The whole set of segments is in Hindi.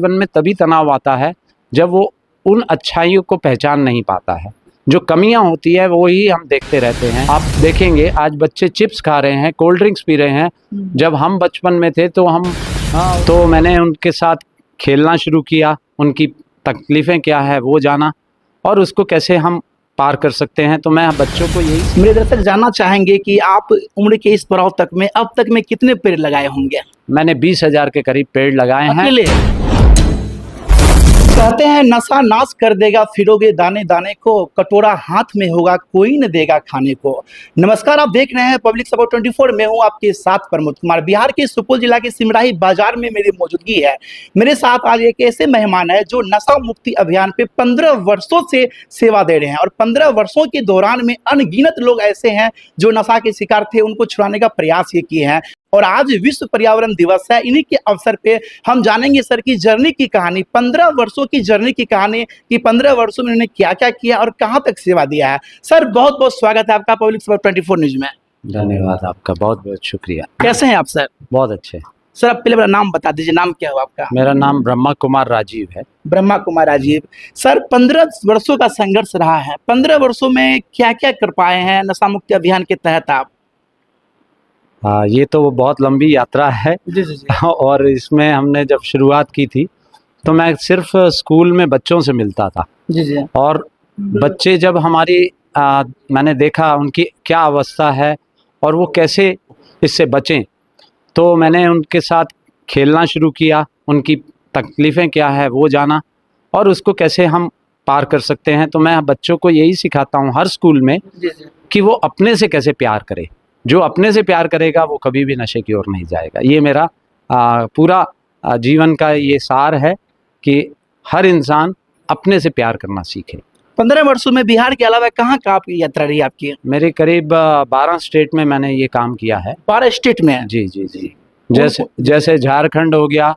जीवन में तभी तनाव आता है जब वो उन अच्छाइयों को पहचान नहीं पाता है। जो कमियां होती है वो ही हम देखते रहते हैं। आप देखेंगे आज बच्चे चिप्स खा रहे हैं, कोल्ड ड्रिंक्स पी रहे हैं। जब हम बचपन में थे तो मैंने उनके साथ खेलना शुरू किया, उनकी तकलीफ़ें क्या है वो जाना और उसको कैसे हम पार कर सकते हैं। तो मैं बच्चों को यही मेरे दर्शक जानना चाहेंगे कि आप उम्र के इस पड़ाव तक में अब तक में कितने पेड़ लगाए होंगे? मैंने 20,000 के करीब पेड़ लगाए हैं। अकेले? कहते हैं नशा नाश कर देगा, फिरोगे दाने दाने को, कटोरा हाथ में होगा कोई न देगा खाने को। नमस्कार, आप देख रहे हैं पब्लिक सपोर्ट 24। मैं हूं आपके साथ प्रमोद कुमार। बिहार के सुपौल जिला के सिमराही बाजार में मेरी मौजूदगी है। मेरे साथ आज एक ऐसे मेहमान है जो नशा मुक्ति अभियान पे 15 वर्षों से सेवा दे रहे हैं और 15 वर्षों के दौरान में अनगिनत लोग ऐसे हैं जो नशा के शिकार थे, उनको छुड़ाने का प्रयास ये किए हैं। और आज विश्व पर्यावरण दिवस है, इन्हीं के अवसर पे हम जानेंगे सर की जर्नी की कहानी, 15 वर्षों की जर्नी की कहानी कि 15 वर्षों में उन्होंने क्या क्या किया और कहां तक सेवा दिया है। सर बहुत बहुत स्वागत है आपका पब्लिक सपोर्ट 24 न्यूज में। धन्यवाद आपका, बहुत बहुत शुक्रिया। कैसे हैं आप सर? बहुत अच्छे। सर आप पहले अपना नाम बता दीजिए, नाम क्या हुआ आपका? मेरा नाम ब्रह्मा कुमार राजीव है। ब्रह्मा कुमार राजीव। सर 15 वर्षों का संघर्ष रहा है, 15 वर्षों में क्या क्या कर पाए हैं नशा मुक्ति अभियान के तहत आप? ये तो बहुत लंबी यात्रा है। जी जी जी। और इसमें हमने जब शुरुआत की थी तो मैं सिर्फ स्कूल में बच्चों से मिलता था। जी जी। और बच्चे जब मैंने देखा उनकी क्या अवस्था है और वो कैसे इससे बचें, तो मैंने उनके साथ खेलना शुरू किया, उनकी तकलीफ़ें क्या है वो जाना और उसको कैसे हम पार कर सकते हैं। तो मैं बच्चों को यही सिखाता हूँ हर स्कूल में जी जी। कि वो अपने से कैसे प्यार करे। जो अपने से प्यार करेगा वो कभी भी नशे की ओर नहीं जाएगा। ये मेरा पूरा जीवन का ये सार है कि हर इंसान अपने से प्यार करना सीखे। 15 वर्षों में बिहार के अलावा कहाँ कहाँ आपकी यात्रा रही आपकी? मेरे करीब 12 स्टेट में मैंने ये काम किया है। 12 स्टेट में? जी जी जी। जैसे झारखंड हो गया,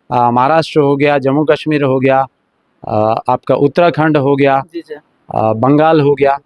महाराष्ट्र हो गया, जम्मू कश्मीर हो गया, आपका उत्तराखंड हो गया, जी जी। बंगाल हो गया,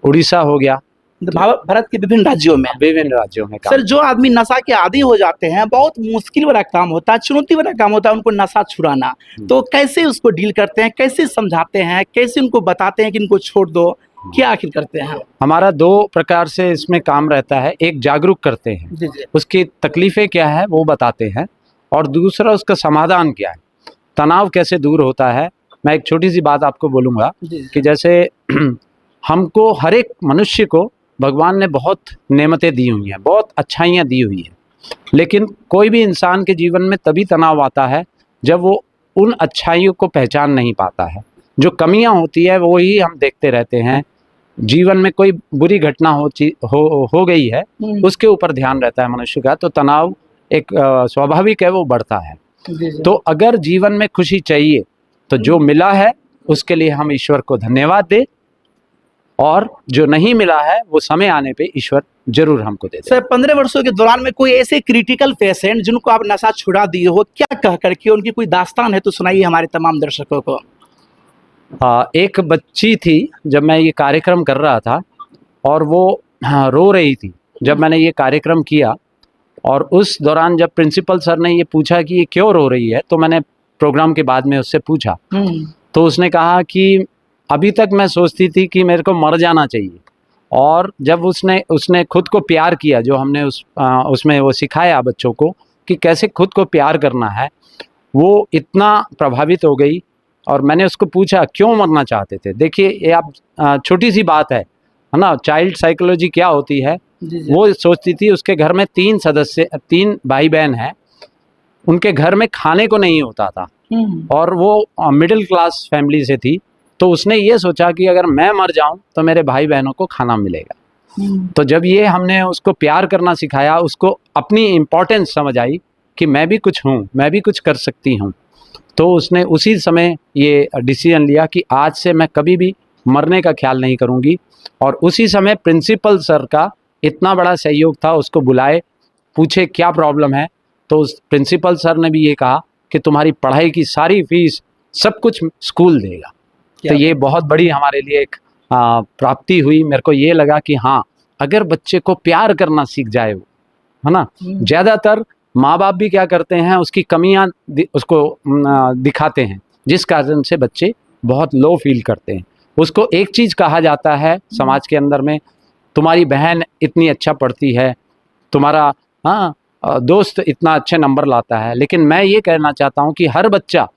उड़ीसा हो गया, भारत के विभिन्न राज्यों में काम। सर जो आदमी नशा के आदी हो जाते हैं, बहुत मुश्किल वाला काम होता है, चुनौती वाला काम होता है उनको नशा छुड़ाना। तो कैसे उसको डील करते हैं, कैसे समझाते हैं, कैसे उनको बताते हैं कि इनको छोड़ दो, क्या आखिर करते हैं? हमारा 2 प्रकार से इसमें काम रहता है। एक जागरूक करते हैं, जी जी। उसकी तकलीफ़ें क्या है वो बताते हैं और दूसरा उसका समाधान क्या है, तनाव कैसे दूर होता है। मैं एक छोटी सी बात आपको बोलूँगा कि जैसे हमको हर एक मनुष्य को भगवान ने बहुत नेमतें दी हुई हैं, बहुत अच्छाइयाँ दी हुई हैं, लेकिन कोई भी इंसान के जीवन में तभी तनाव आता है जब वो उन अच्छाइयों को पहचान नहीं पाता है। जो कमियां होती है वो ही हम देखते रहते हैं। जीवन में कोई बुरी घटना हो गई है, उसके ऊपर ध्यान रहता है मनुष्य का, तो तनाव एक स्वाभाविक है, वो बढ़ता है। तो अगर जीवन में खुशी चाहिए तो जो मिला है उसके लिए हम ईश्वर को धन्यवाद दें और जो नहीं मिला है वो समय आने पे ईश्वर जरूर हमको दे दे। सर 15 वर्षों के दौरान में कोई ऐसे क्रिटिकल पेशेंट जिनको आप नशा छुड़ा दिए हो, क्या कह करके उनकी कोई दास्तान है तो सुनाइए हमारे तमाम दर्शकों को। एक बच्ची थी, जब मैं ये कार्यक्रम कर रहा था और वो रो रही थी जब मैंने ये कार्यक्रम किया, और उस दौरान जब प्रिंसिपल सर ने ये पूछा कि ये क्यों रो रही है, तो मैंने प्रोग्राम के बाद में उससे पूछा तो उसने कहा कि अभी तक मैं सोचती थी कि मेरे को मर जाना चाहिए, और जब उसने खुद को प्यार किया, जो हमने उसमें वो सिखाया बच्चों को कि कैसे खुद को प्यार करना है, वो इतना प्रभावित हो गई। और मैंने उसको पूछा क्यों मरना चाहते थे। देखिए ये आप छोटी सी बात है ना, चाइल्ड साइकोलॉजी क्या होती है। वो सोचती थी उसके घर में 3 भाई बहन हैं, उनके घर में खाने को नहीं होता था और वो मिडिल क्लास फैमिली से थी। तो उसने ये सोचा कि अगर मैं मर जाऊं तो मेरे भाई बहनों को खाना मिलेगा। तो जब ये हमने उसको प्यार करना सिखाया, उसको अपनी इम्पोर्टेंस समझ आई कि मैं भी कुछ हूँ, मैं भी कुछ कर सकती हूँ, तो उसने उसी समय ये डिसीजन लिया कि आज से मैं कभी भी मरने का ख्याल नहीं करूँगी। और उसी समय प्रिंसिपल सर का इतना बड़ा सहयोग था, उसको बुलाए, पूछे क्या प्रॉब्लम है, तो उस प्रिंसिपल सर ने भी ये कहा कि तुम्हारी पढ़ाई की सारी फीस सब कुछ स्कूल देगा। तो ये बहुत बड़ी हमारे लिए एक प्राप्ति हुई। मेरे को ये लगा कि हाँ, अगर बच्चे को प्यार करना सीख जाए वो, है ना, ज़्यादातर माँ बाप भी क्या करते हैं, उसकी कमियां उसको दिखाते हैं, जिस कारण से बच्चे बहुत लो फील करते हैं। उसको एक चीज़ कहा जाता है समाज के अंदर में, तुम्हारी बहन इतनी अच्छा पढ़ती है, तुम्हारा दोस्त इतना अच्छे नंबर लाता है। लेकिन मैं ये कहना चाहता हूँ कि हर बच्चा,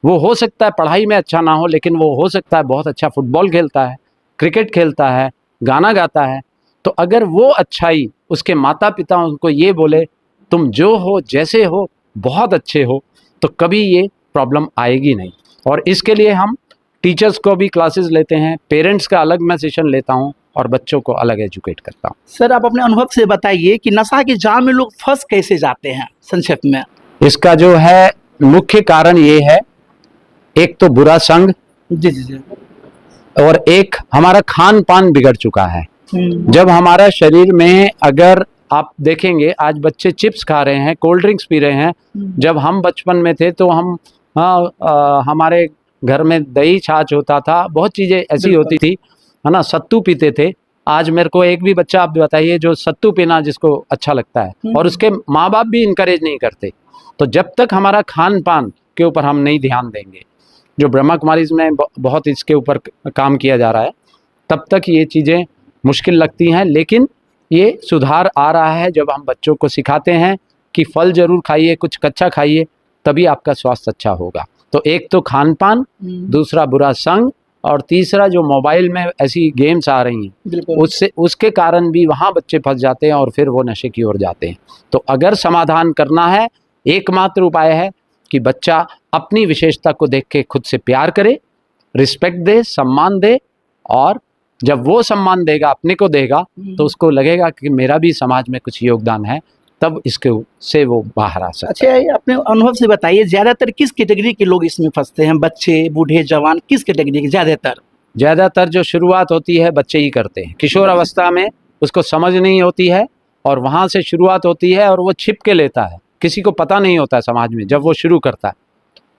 वो हो सकता है पढ़ाई में अच्छा ना हो, लेकिन वो हो सकता है बहुत अच्छा फुटबॉल खेलता है, क्रिकेट खेलता है, गाना गाता है। तो अगर वो अच्छाई उसके माता पिता उनको ये बोले तुम जो हो जैसे हो बहुत अच्छे हो, तो कभी ये प्रॉब्लम आएगी नहीं। और इसके लिए हम टीचर्स को भी क्लासेस लेते हैं, पेरेंट्स का अलग मैं सेशन लेता हूँ और बच्चों को अलग एजुकेट करता हूँ। सर आप अपने अनुभव से बताइए कि नशा के जाल में लोग फंस कैसे जाते हैं, संक्षेप में। इसका जो है मुख्य कारण ये है, एक तो बुरा संग, जी जी जी। और एक हमारा खान पान बिगड़ चुका है। जब हमारा शरीर में, अगर आप देखेंगे आज बच्चे चिप्स खा रहे हैं, कोल्ड ड्रिंक्स पी रहे हैं। जब हम बचपन में थे तो हम हमारे घर में दही छाछ होता था, बहुत चीज़ें ऐसी होती थी, है ना, सत्तू पीते थे। आज मेरे को एक भी बच्चा आप बताइए जो सत्तू पीना जिसको अच्छा लगता है, और उसके माँ बाप भी इनकरेज नहीं करते। तो जब तक हमारा खान पान के ऊपर हम नहीं ध्यान देंगे, जो ब्रह्मा कुमारीज में बहुत इसके ऊपर काम किया जा रहा है, तब तक ये चीज़ें मुश्किल लगती हैं। लेकिन ये सुधार आ रहा है जब हम बच्चों को सिखाते हैं कि फल जरूर खाइए, कुछ कच्चा खाइए, तभी आपका स्वास्थ्य अच्छा होगा। तो एक तो खान पान, दूसरा बुरा संग, और तीसरा जो मोबाइल में ऐसी गेम्स आ रही हैं, उसके कारण भी वहाँ बच्चे फंस जाते हैं और फिर वो नशे की ओर जाते हैं। तो अगर समाधान करना है, एकमात्र उपाय है कि बच्चा अपनी विशेषता को देख के खुद से प्यार करे, रिस्पेक्ट दे, सम्मान दे, और जब वो सम्मान देगा, अपने को देगा, तो उसको लगेगा कि मेरा भी समाज में कुछ योगदान है, तब इसके से वो बाहर आ सकता है। अच्छा, ये अपने अनुभव से बताइए, ज्यादातर किस कैटेगरी के लोग इसमें फंसते हैं? बच्चे, बूढ़े, जवान, किस कैटेगरी के ज्यादातर जो शुरुआत होती है बच्चे ही करते हैं। किशोर अवस्था में उसको समझ नहीं होती है, और वहाँ से शुरुआत होती है, और वो छिप के लेता है, किसी को पता नहीं होता है समाज में जब वो शुरू करता है।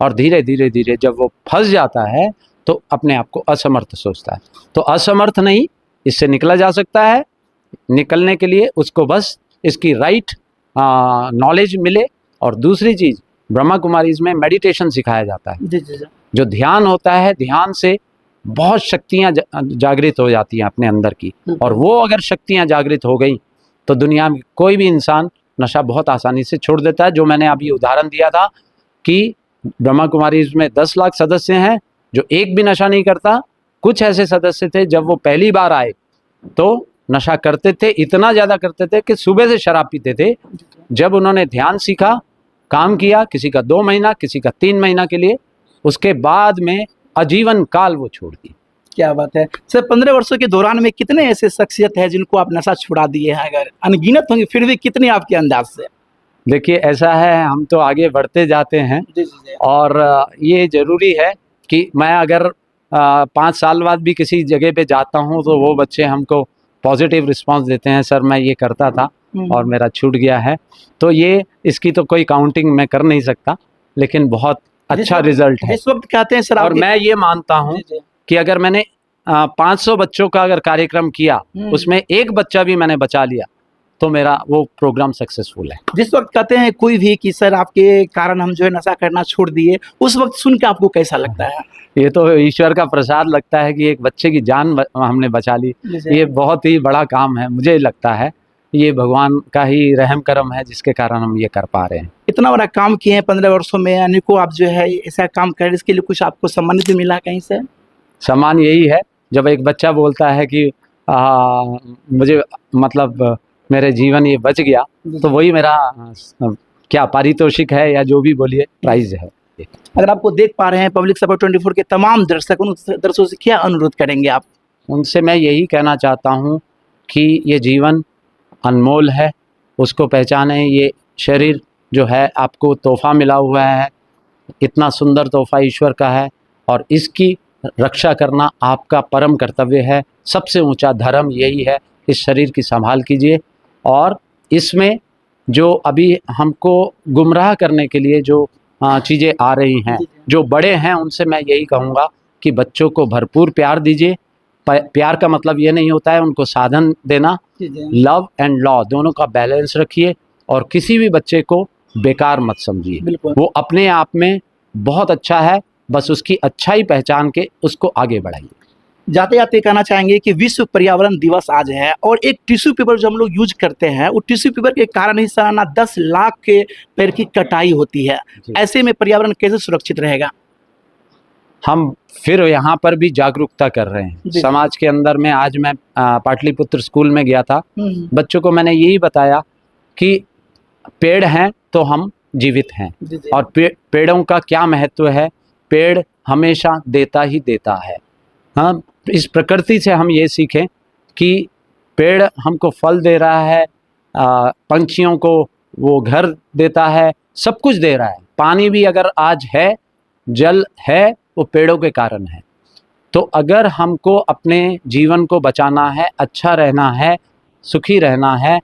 और धीरे धीरे धीरे जब वो फंस जाता है तो अपने आप को असमर्थ सोचता है। तो असमर्थ नहीं, इससे निकला जा सकता है। निकलने के लिए उसको बस इसकी राइट नॉलेज मिले। और दूसरी चीज़, ब्रह्मा कुमारीज में मेडिटेशन सिखाया जाता है। जो ध्यान होता है, ध्यान से बहुत शक्तियाँ जागृत हो जाती हैं अपने अंदर की, और वो अगर शक्तियाँ जागृत हो गई तो दुनिया में कोई भी इंसान नशा बहुत आसानी से छोड़ देता है। जो मैंने अभी उदाहरण दिया था कि ब्रह्मा कुमारीज में 10 लाख सदस्य हैं, जो एक भी नशा नहीं करता। कुछ ऐसे सदस्य थे जब वो पहली बार आए तो नशा करते थे, इतना ज़्यादा करते थे कि सुबह से शराब पीते थे। जब उन्होंने ध्यान सीखा, काम किया, किसी का 2 महीना, किसी का 3 महीना के लिए, उसके बाद में आजीवन काल वो छोड़ दी। क्या बात है सर। 15 वर्षों के दौरान में कितने ऐसे शख्सियत है जिनको आप नशा छुड़ा दिए हैं? अगर अनगिनत होंगे, फिर भी कितने आपके अंदाज से? देखिए, ऐसा है, हम तो आगे बढ़ते जाते हैं। और ये ज़रूरी है कि मैं अगर 5 साल बाद भी किसी जगह पे जाता हूँ तो वो बच्चे हमको पॉजिटिव रिस्पांस देते हैं, सर मैं ये करता था और मेरा छूट गया है। तो ये, इसकी तो कोई काउंटिंग मैं कर नहीं सकता, लेकिन बहुत अच्छा रिजल्ट है। इस वक्त कहते हैं सर, और मैं ये मानता हूँ कि अगर मैंने 500 बच्चों का अगर कार्यक्रम किया, उसमें एक बच्चा भी मैंने बचा लिया, तो मेरा वो प्रोग्राम सक्सेसफुल है। जिस वक्त कहते हैं कोई भी कि सर आपके कारण हम जो है नशा करना छोड़ दिए, उस वक्त सुन के आपको कैसा लगता है? ये तो ईश्वर का प्रसाद लगता है कि एक बच्चे की जान हमने बचा ली। ये बहुत ही बड़ा काम है, मुझे लगता है ये भगवान का ही रहम करम है जिसके कारण हम ये कर पा रहे हैं। इतना बड़ा काम किए हैं 15 वर्षों में, अनेकों आप जो है ऐसा काम कर, इसके लिए कुछ आपको सम्मानित मिला कहीं से? सम्मान यही है जब एक बच्चा बोलता है कि मुझे मतलब मेरे जीवन ये बच गया, तो वही मेरा क्या पारितोषिक है, या जो भी बोलिए प्राइज है। अगर आपको देख पा रहे हैं पब्लिक सपोर्ट 24 के तमाम दर्शक, उन दर्शकों से क्या अनुरोध करेंगे आप? उनसे मैं यही कहना चाहता हूँ कि ये जीवन अनमोल है, उसको पहचानें। ये शरीर जो है आपको तोहफा मिला हुआ है, इतना सुंदर तोहफा ईश्वर का है, और इसकी रक्षा करना आपका परम कर्तव्य है। सबसे ऊंचा धर्म यही है, इस शरीर की संभाल कीजिए। और इसमें जो अभी हमको गुमराह करने के लिए जो चीज़ें आ रही हैं, जो बड़े हैं, उनसे मैं यही कहूँगा कि बच्चों को भरपूर प्यार दीजिए। प्यार का मतलब ये नहीं होता है उनको साधन देना, लव एंड लॉ दोनों का बैलेंस रखिए, और किसी भी बच्चे को बेकार मत समझिए। बिल्कुल। वो अपने आप में बहुत अच्छा है, बस उसकी अच्छाई पहचान के उसको आगे बढ़ाइए। जाते जाते कहना चाहेंगे कि विश्व पर्यावरण दिवस आज है और एक टिश्यू पेपर जो हम लोग यूज करते हैं, वो टिश्यू पेपर के कारण ही सालाना 10 लाख के पेड़ की कटाई होती है। जी। ऐसे में पर्यावरण कैसे सुरक्षित रहेगा? हम फिर यहाँ पर भी जागरूकता कर रहे हैं जी। समाज के अंदर में। आज मैं पाटलिपुत्र स्कूल में गया था, हम्म। बच्चों को मैंने यही बताया कि पेड़ हैं तो हम जीवित हैं, जी जी। और पेड़ों का क्या महत्व है। पेड़ हमेशा देता ही देता है। हाँ, इस प्रकृति से हम ये सीखें कि पेड़ हमको फल दे रहा है, पंछियों को वो घर देता है, सब कुछ दे रहा है। पानी भी अगर आज है, जल है, वो पेड़ों के कारण है। तो अगर हमको अपने जीवन को बचाना है, अच्छा रहना है, सुखी रहना है,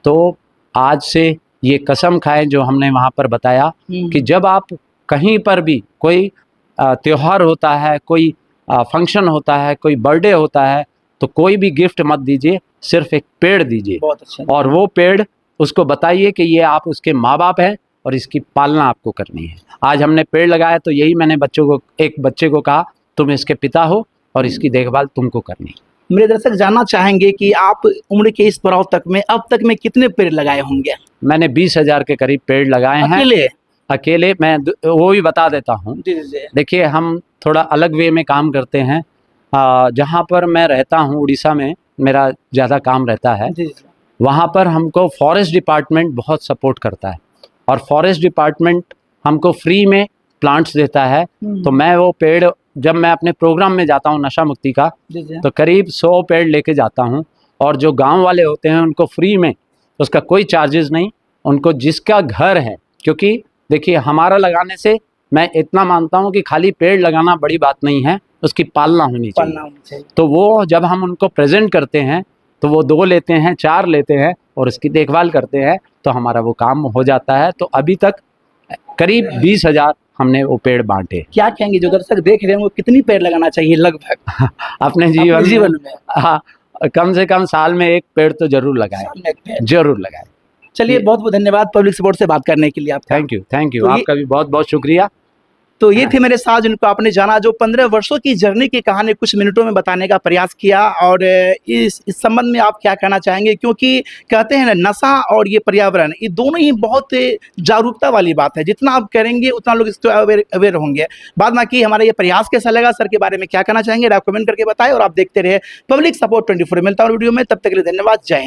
तो आज से ये कसम खाएं जो हमने वहाँ पर बताया कि जब आप कहीं पर भी कोई त्योहार होता है, कोई फंक्शन होता है, कोई बर्थडे होता है, तो कोई भी गिफ्ट मत दीजिए, सिर्फ एक पेड़ दीजिए। बहुत अच्छा। और वो पेड़ उसको बताइए कि ये आप उसके माँ बाप हैं और इसकी पालना आपको करनी है। आज हमने पेड़ लगाया तो यही मैंने एक बच्चे को कहा, तुम इसके पिता हो और इसकी देखभाल तुमको करनी है। मेरे दर्शक जानना चाहेंगे कि आप उम्र के इस पड़ाव तक में अब तक में कितने पेड़ लगाए होंगे? मैंने 20,000 के करीब पेड़ लगाए हैं अकेले। मैं वो भी बता देता हूँ। देखिए, हम थोड़ा अलग वे में काम करते हैं। जहाँ पर मैं रहता हूँ उड़ीसा में, मेरा ज़्यादा काम रहता है, वहाँ पर हमको फॉरेस्ट डिपार्टमेंट बहुत सपोर्ट करता है और फॉरेस्ट डिपार्टमेंट हमको फ्री में प्लांट्स देता है। तो मैं वो पेड़, जब मैं अपने प्रोग्राम में जाता हूँ नशा मुक्ति का, तो करीब 100 पेड़ लेके जाता हूँ। और जो गांव वाले होते हैं उनको फ्री में, उसका कोई चार्जेस नहीं, उनको जिसका घर है, क्योंकि देखिए हमारा लगाने से मैं इतना मानता हूँ कि खाली पेड़ लगाना बड़ी बात नहीं है, उसकी पालना होनी चाहिए। तो वो जब हम उनको प्रेजेंट करते हैं तो वो 2 लेते हैं, 4 लेते हैं और उसकी देखभाल करते हैं, तो हमारा वो काम हो जाता है। तो अभी तक करीब 20,000 हमने वो पेड़ बांटे। क्या कहेंगे जो दर्शक देख रहे हैं, वो कितनी पेड़ लगाना चाहिए लगभग अपने जीवन में? हाँ, कम से कम साल में 1 पेड़ तो जरूर लगाए, जरूर लगाए। चलिए, बहुत बहुत धन्यवाद पब्लिक सपोर्ट से बात करने के लिए आपका। Thank you. आपका भी बहुत बहुत शुक्रिया। तो ये थे मेरे साथ जिनको आपने जाना, जो 15 वर्षों की जर्नी की कहानी कुछ मिनटों में बताने का प्रयास किया। और इस संबंध में आप क्या कहना चाहेंगे? क्योंकि कहते हैं ना, नशा और ये पर्यावरण, ये दोनों ही बहुत जागरूकता वाली बात है। जितना आप करेंगे उतना लोग इसको अवेयर होंगे। बाद बाकी हमारा ये प्रयास कैसा लगा, सर के बारे में क्या कहना चाहेंगे, आप कमेंट करके बताएं। और आप देखते रहे पब्लिक सपोर्ट 24। मिलता हूँ वीडियो में, तब तक के लिए धन्यवाद। जय हिंद।